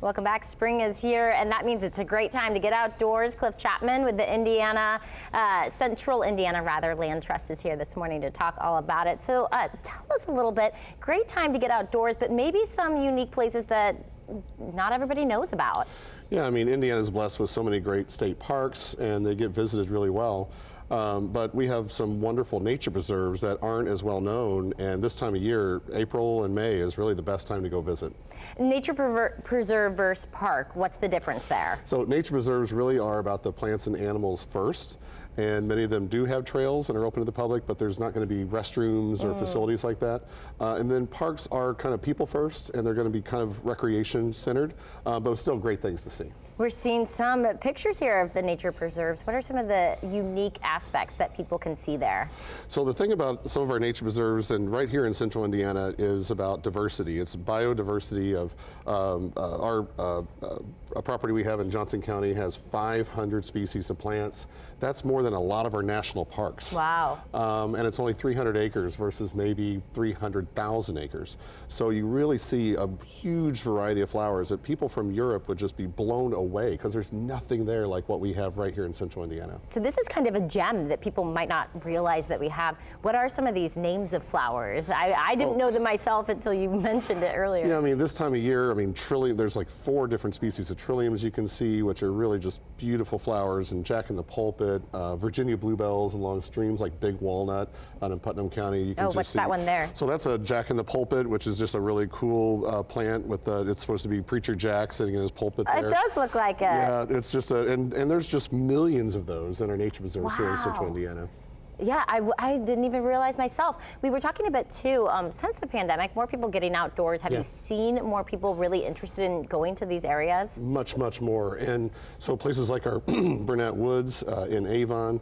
Welcome back. Spring is here, and that means it's a great time to get outdoors. Cliff Chapman with the Central Indiana Land Trust is here this morning to talk all about it. So tell us a little bit. Great time to get outdoors, but maybe some unique places that not everybody knows about. Yeah, I mean, Indiana's blessed with so many great state parks, and they get visited really well. But we have some wonderful nature preserves that aren't as well known, and this time of year, April and May, is really the best time to go visit. Nature preserve versus park, what's the difference there? So nature preserves really are about the plants and animals first, and many of them do have trails and are open to the public, but there's not going to be restrooms or facilities like that. And then parks are kind of people first, and they're going to be kind of recreation centered, but still great things to see. We're seeing some pictures here of the nature preserves. What are some of the unique aspects that people can see there? So the thing about some of our nature preserves, and right here in Central Indiana, is about diversity. It's biodiversity of a property we have in Johnson County has 500 species of plants. That's more than a lot of our national parks. Wow. And it's only 300 acres versus maybe 300,000 acres. So you really see a huge variety of flowers that people from Europe would just be blown away because there's nothing there like what we have right here in Central Indiana. So this is kind of a gem that people might not realize that we have. What are some of these names of flowers? I didn't know them myself until you mentioned it earlier. Yeah, I mean, this time of year, I mean, there's like 4 different species of trilliums you can see, which are really just beautiful flowers, and Jack in the Pulpit, Virginia bluebells along streams like Big Walnut out in Putnam County. You can what's that one there? So that's a Jack in the Pulpit, which is just a really cool plant with it's supposed to be Preacher Jack sitting in his pulpit there. It does look like it. Yeah, it's just and there's just millions of those in our nature preserves here in Central Indiana. Yeah, I didn't even realize myself. We were talking about too, since the pandemic, more people getting outdoors. Have you seen more people really interested in going to these areas? Much, much more. And so places like our Burnett Woods in Avon,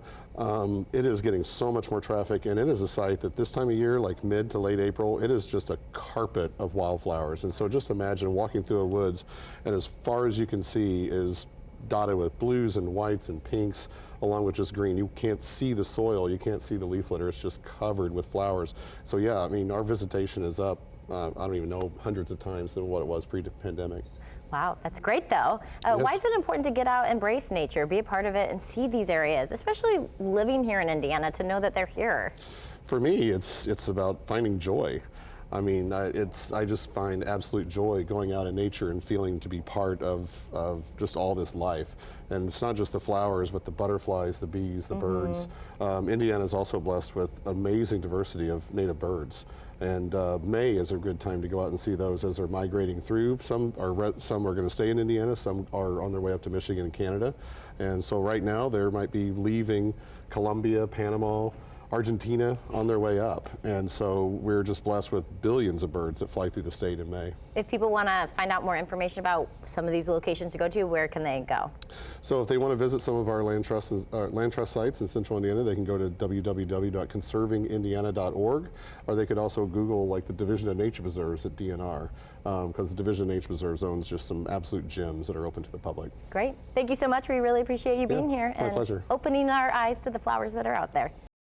it is getting so much more traffic, and it is a site that this time of year, like mid to late April, it is just a carpet of wildflowers. And so just imagine walking through a woods, and as far as you can see is dotted with blues and whites and pinks, along with just green. You can't see the soil, you can't see the leaf litter, it's just covered with flowers. So yeah, I mean, our visitation is up, I don't even know, hundreds of times than what it was pre-pandemic. Wow, that's great though. Why is it important to get out, embrace nature, be a part of it, and see these areas, especially living here in Indiana, to know that they're here? For me, it's about finding joy. I mean, I just find absolute joy going out in nature and feeling to be part of just all this life. And it's not just the flowers, but the butterflies, the bees, the birds. Indiana is also blessed with amazing diversity of native birds. And May is a good time to go out and see those as they're migrating through. Some are going to stay in Indiana, some are on their way up to Michigan and Canada. And so right now, they might be leaving Colombia, Panama, Argentina on their way up. And so we're just blessed with billions of birds that fly through the state in May. If people want to find out more information about some of these locations to go to, where can they go? So if they want to visit some of our land trust sites in Central Indiana, they can go to www.conservingindiana.org, or they could also Google like the Division of Nature Preserves at DNR, because the Division of Nature Preserves owns just some absolute gems that are open to the public. Great. Thank you so much. We really appreciate you being here my and pleasure. Opening our eyes to the flowers that are out there.